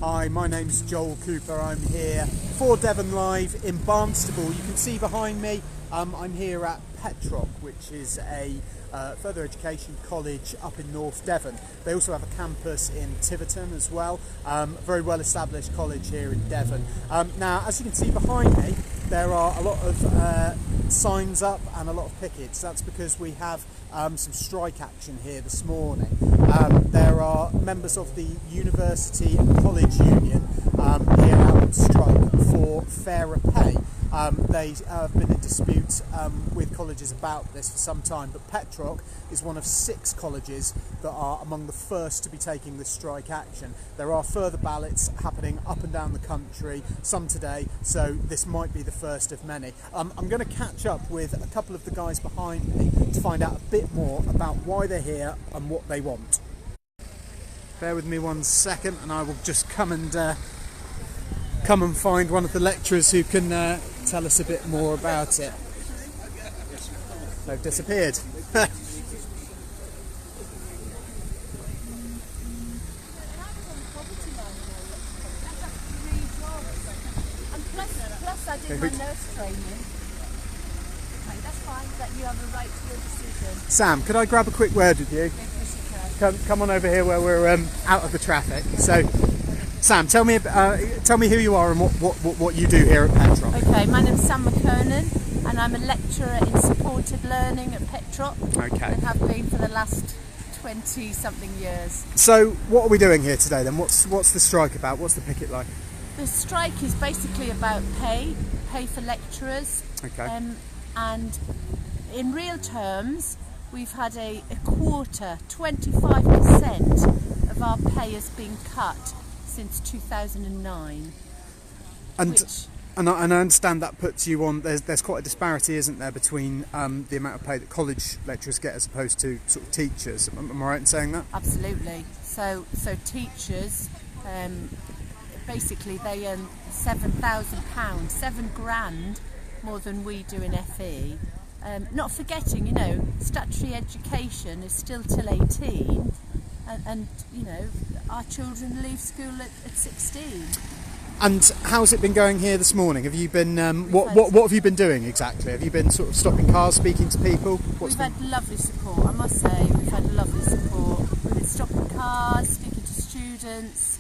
Hi, my name's Joel Cooper. I'm here for Devon Live in Barnstaple. You can see behind me, I'm here at Petroc, which is a further education college up in North Devon. They also have a campus in Tiverton as well. Very well established college here in Devon. Now, as you can see behind me, there are a lot of signs up and a lot of pickets. That's because we have some strike action here this morning. There are members of the University and College Union here out on strike for fairer pay. They have been in dispute with colleges about this for some time, but Petroc is one of 6 colleges that are among the first to be taking this strike action. There are further ballots happening up and down the country, some today, so this might be the first of many. I'm going to catch up with a couple of the guys behind me to find out a bit more about why they're here and what they want. Bear with me 1 second and I will just come and find one of the lecturers who can tell us a bit more about it. They've disappeared. Plus I did my nurse training. Okay, that's fine, that you have a right to your decision. Sam, could I grab a quick word with you? Come on over here where we're out of the traffic. So, Sam, tell me who you are and what you do here at Petroc. Okay, my name's Sam McKernan and I'm a lecturer in supported learning at Petroc. Okay. And have been for the last 20-something years. So, what are we doing here today then? What's the strike about? What's the picket like? The strike is basically about pay for lecturers. Okay. And in real terms, we've had a quarter, 25% of our pay has been cut since 2009. And I understand that puts you on. There's quite a disparity, isn't there, between the amount of pay that college lecturers get as opposed to sort of teachers. Am I right in saying that? Absolutely. So teachers, basically they earn £7,000, £7,000 more than we do in FE. Not forgetting, statutory education is still till 18, and our children leave school at 16. And how's it been going here this morning? Have you been what have you been doing exactly? Have you been sort of stopping cars, speaking to people? We've had lovely support, I must say. We've had lovely support. We've been stopping cars, speaking to students,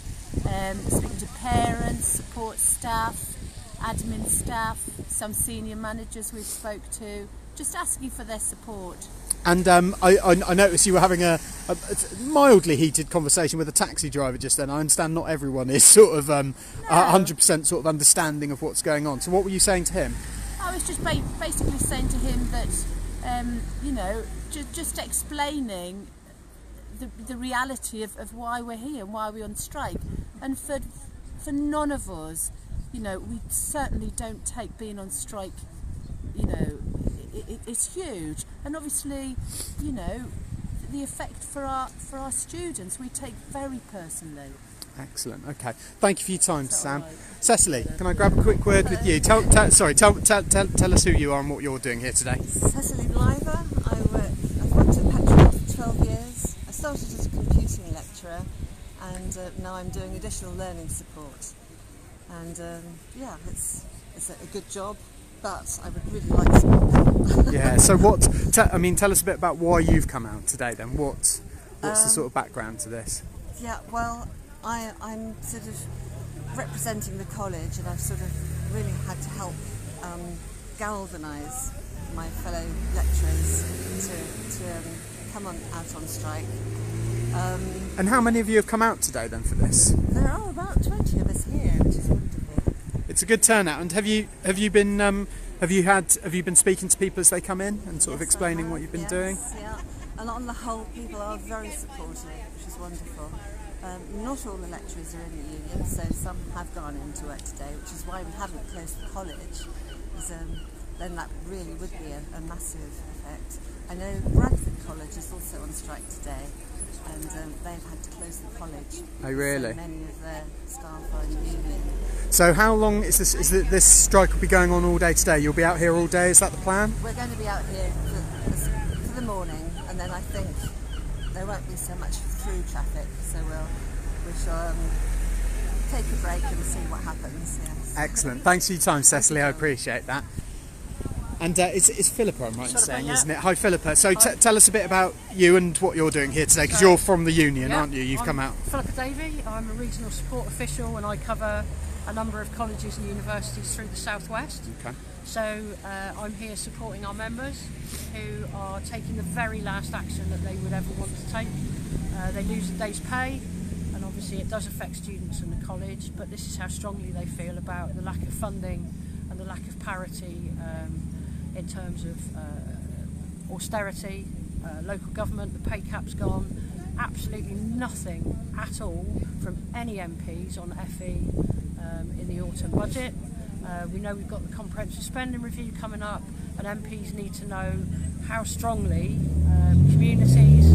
speaking to parents, support staff, admin staff, some senior managers we've spoke to, just asking for their support. And I noticed you were having a mildly heated conversation with a taxi driver just then. I understand not everyone is sort of 100% sort of understanding of what's going on. So what were you saying to him? I was just basically saying to him that, just explaining the reality of why we're here and why we're on strike. And for none of us, we certainly don't take being on strike, it's huge, and obviously, the effect for our students we take very personally. Excellent. Okay. Thank you for your time, Sam. Right. Cecily, can I grab a quick word with you? Tell us who you are and what you're doing here today. Cecily Blyther. I've worked at Petroc for 12 years. I started as a computing lecturer, and now I'm doing additional learning support. And it's a good job. But I would really like some more. Yeah. So tell us a bit about why you've come out today. Then what's the sort of background to this? Yeah. Well, I'm sort of representing the college, and I've sort of really had to help galvanise my fellow lecturers to come out on strike. And how many of you have come out today then for this? There are about 20 of us here, which is wonderful. It's a good turnout. And have you been speaking to people as they come in and sort of explaining what you've been doing? Yeah. And on the whole, people are very supportive, which is wonderful. Not all the lecturers are in the union, so some have gone into work today, which is why we haven't closed the college. Because, then that really would be a massive effect. I know Bradford College is also on strike today, and they've had to close the college. Oh, really? So many of their staff are in the union. So how long is this? Is this strike will be going on all day today? You'll be out here all day. Is that the plan? We're going to be out here for the morning, and then I think there won't be so much through traffic. So we shall take a break and see what happens. Yes. Excellent. Thanks for your time, Cecily. I appreciate that. And it's Philippa, I'm right in saying, yeah. isn't it? Hi, Philippa. So tell us a bit about you and what you're doing here today, because you're from the union, aren't you? You've come out. Philippa Davey. I'm a regional support official, and I cover a number of colleges and universities through the southwest. Okay. So I'm here supporting our members who are taking the very last action that they would ever want to take. They lose a day's pay, and obviously it does affect students in the college, but this is how strongly they feel about the lack of funding and the lack of parity in terms of austerity, local government. The pay cap's gone, absolutely nothing at all from any MPs on FE in the autumn budget. We know we've got the comprehensive spending review coming up, and MPs need to know how strongly communities,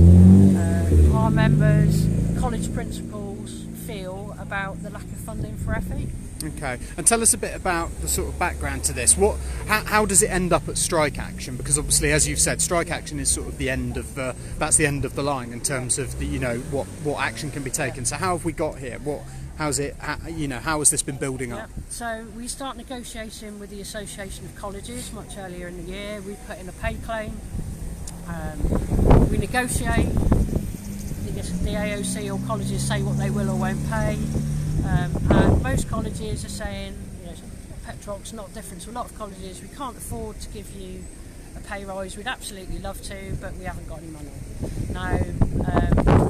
our members, college principals feel about the lack of funding for FE. Okay, and tell us a bit about the sort of background to this. How does it end up at strike action? Because obviously, as you've said, strike action is sort of the end of that's the end of the line in terms of the what action can be taken. So how have we got here? How has this been building up? So we start negotiating with the Association of Colleges much earlier in the year. We put in a pay claim. We negotiate. The AOC or colleges say what they will or won't pay. And most colleges are saying, Petroc's not different to a lot of colleges. We can't afford to give you a pay rise. We'd absolutely love to, but we haven't got any money. Now,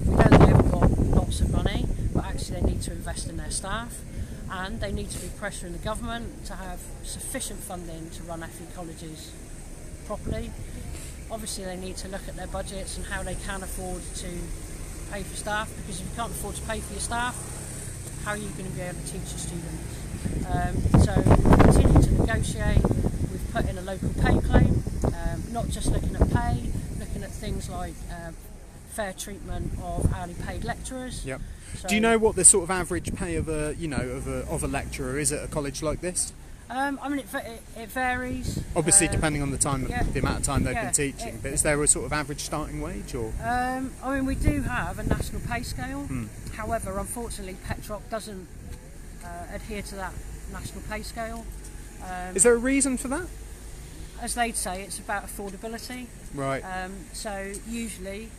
we know they've got lots of money, but actually they need to invest in their staff, and they need to be pressuring the government to have sufficient funding to run FE colleges properly. Obviously they need to look at their budgets and how they can afford to pay for staff, because if you can't afford to pay for your staff, how are you going to be able to teach your students? So we continue to negotiate. We've put in a local pay claim, not just looking at pay, looking at things like fair treatment of hourly paid lecturers. Yep. So, do you know what the sort of average pay of a lecturer is at a college like this? It varies. Obviously, depending on the the amount of time they've been Yeah, teaching. But is there a sort of average starting wage, or? We do have a national pay scale. However, unfortunately, Petroc doesn't adhere to that national pay scale. Is there a reason for that? As they'd say, it's about affordability. Right. So usually,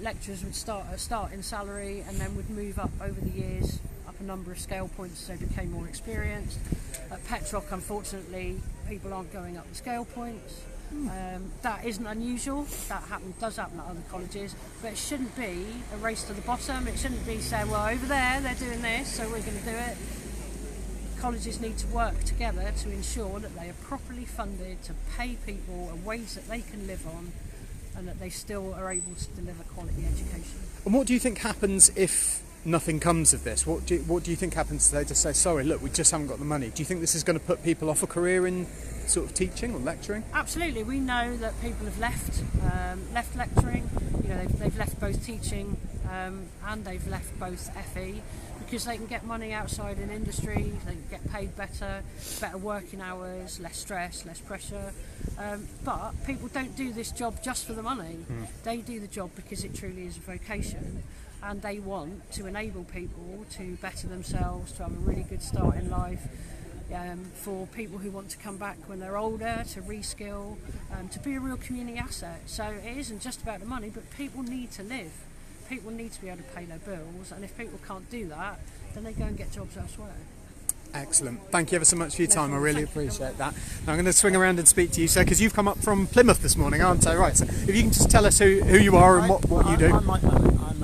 lecturers would start at starting salary and then would move up over the years, up a number of scale points, so they became more experienced. At Petroc, unfortunately, people aren't going up the scale points. That isn't unusual. That does happen at other colleges, but it shouldn't be a race to the bottom. It shouldn't be saying, well, over there they're doing this, so we're going to do it. Colleges need to work together to ensure that they are properly funded to pay people a wage that they can live on, and that they still are able to deliver quality education. And what do you think happens if nothing comes of this? What do you think happens? They just say, sorry, look, we just haven't got the money. Do you think this is going to put people off a career in sort of teaching or lecturing? Absolutely. We know that people have left lecturing. They've left both teaching and they've left both FE, because they can get money outside in industry. They can get paid better working hours, less stress, less pressure. But people don't do this job just for the money. They do the job because it truly is a vocation, and they want to enable people to better themselves, to have a really good start in life. For people who want to come back when they're older, to reskill, to be a real community asset. So it isn't just about the money, but people need to live. People need to be able to pay their bills, and if people can't do that, then they go and get jobs elsewhere. Excellent. Thank you ever so much for your time. I really appreciate that. Now I'm going to swing around and speak to you, sir, because you've come up from Plymouth this morning, aren't I? Right. So if you can just tell us who you are and what you do. I'm Mike Mullen. I'm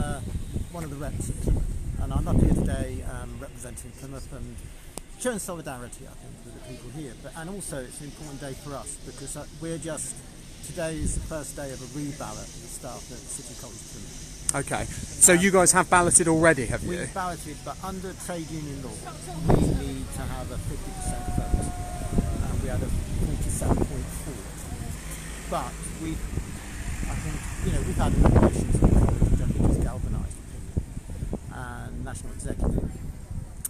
one of the reps at Plymouth, and I'm up here today representing Plymouth and showing solidarity, I think, with the people here. And also, it's an important day for us because today is the first day of a reballot of the staff at City College Plymouth. Okay, so you guys have balloted already, have you? We've balloted, but under trade union law, we need to have a 50% vote. And we had a 47.4. But we've had nominations from the college, which I think has galvanised opinion. And National Executive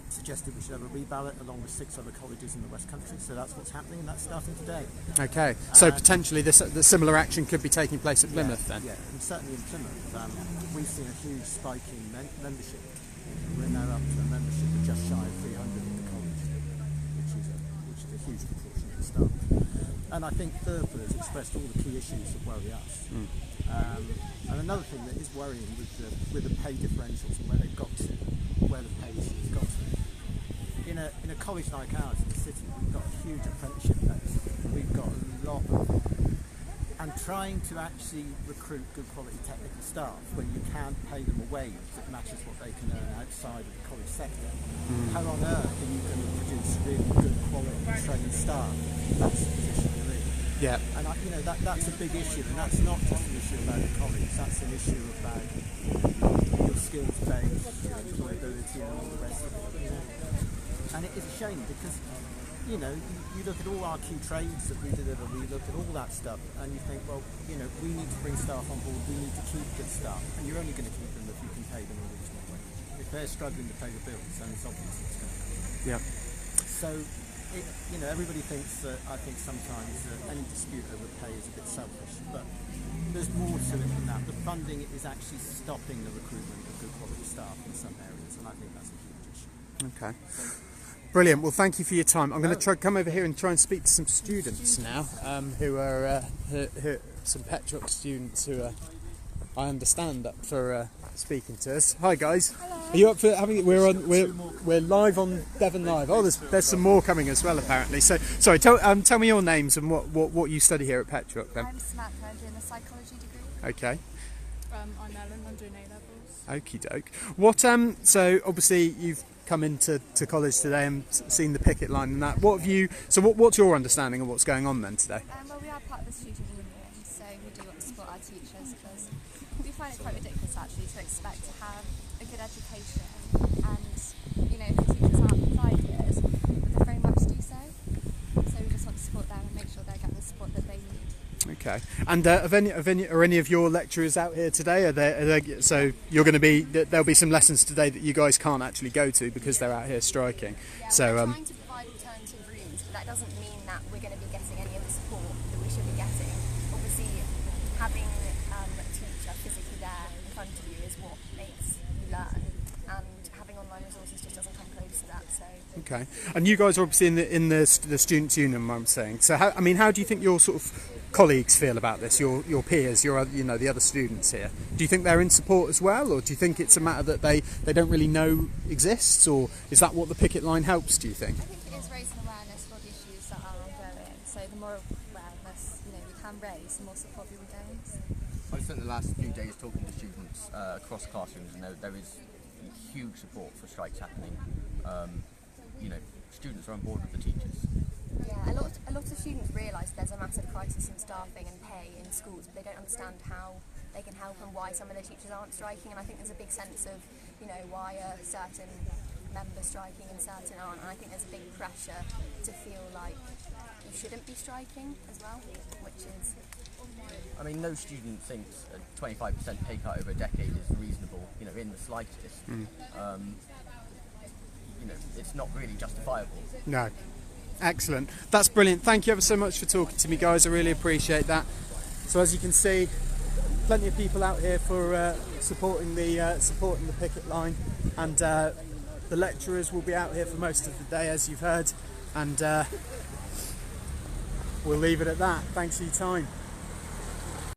suggested we should have a reballot along with 6 other colleges in the West Country, so that's what's happening, and that's starting today. Okay, so potentially the similar action could be taking place at Plymouth then? Yeah, and certainly in Plymouth, we've seen a huge spike in membership. We're now up to a membership of just shy huge proportion of the staff. And I think FERPA has expressed all the key issues that worry us. And another thing that is worrying with the pay differentials and where they've got to, where the pay issues got to. In a college like ours in the city, we've got a huge apprenticeship base. We've got a lot of, and trying to actually recruit good quality technical staff when you can't pay them a wage that matches what they can earn outside of the college sector. How on earth are you going to produce really good quality trained staff? That's the position you're in. Yeah. And that's a big issue, and that's not just an issue about the college, that's an issue about your skills base, your employability and all the rest of it. And it is a shame because, you look at all our key trades that we deliver, we look at all that stuff, and you think, well, we need to bring staff on board, we need to keep good staff, and you're only going to keep them if you can pay them a reasonable wage. If they're struggling to pay the bills, then it's obvious it's going to happen. Yeah. So, everybody thinks that, I think sometimes any dispute over pay is a bit selfish, but there's more to it than that. The funding is actually stopping the recruitment of good quality staff in some areas, and I think that's a huge issue. Okay. Brilliant. Well, thank you for your time. I'm going to come over here and try and speak to some students now, who are some Petroc students who are, I understand, up for speaking to us. Hi guys. Hello. Are you up for having? We're live on Devon Live. Oh, there's some more coming as well apparently. So sorry. Tell me your names and what you study here at Petroc then. I'm Samantha. I'm doing a psychology degree. Okay. I'm Ellen. I'm doing A levels. Okie doke. What so obviously you've come into college today and seen the picket line and that. What's your understanding of what's going on then today? Well, we are part of the student union, so we do want to support our teachers because we find it quite ridiculous actually to expect to have a good education and if the teachers aren't provided, but they very much do so. So we just want to support them and make sure they get the support that they need. Okay. And are any of your lecturers out here today? So you're going to be there'll be some lessons today that you guys can't actually go to because they're out here striking. Yeah, so we're trying to provide alternative rooms, but that doesn't mean that we're going to be getting any of the support that we should be getting. Obviously, having a teacher physically there in front of you is what makes you learn, and having online resources just doesn't come close to that. So. Okay. And you guys are obviously in the students' union, I'm saying. So how do you think your sort of colleagues feel about this? Your peers, the other students here. Do you think they're in support as well, or do you think it's a matter that they don't really know exists, or is that what the picket line helps? Do you think? I think it is raising awareness for the issues that are ongoing. So the more awareness we can raise, the more support we will gain. I spent the last few days talking to students across classrooms, and there is huge support for strikes happening. Students are on board with the teachers. Yeah, a lot of students realise there's a massive crisis in staffing and pay in schools, but they don't understand how they can help and why some of their teachers aren't striking. And I think there's a big sense of, why are certain members striking and certain aren't. And I think there's a big pressure to feel like you shouldn't be striking as well, which is... I mean, no student thinks a 25% pay cut over a decade is reasonable, in the slightest. It's not really justifiable. No. Excellent. That's brilliant. Thank you ever so much for talking to me, guys. I really appreciate that. So as you can see, plenty of people out here for supporting the picket line, and the lecturers will be out here for most of the day, as you've heard, and we'll leave it at that. Thanks for your time.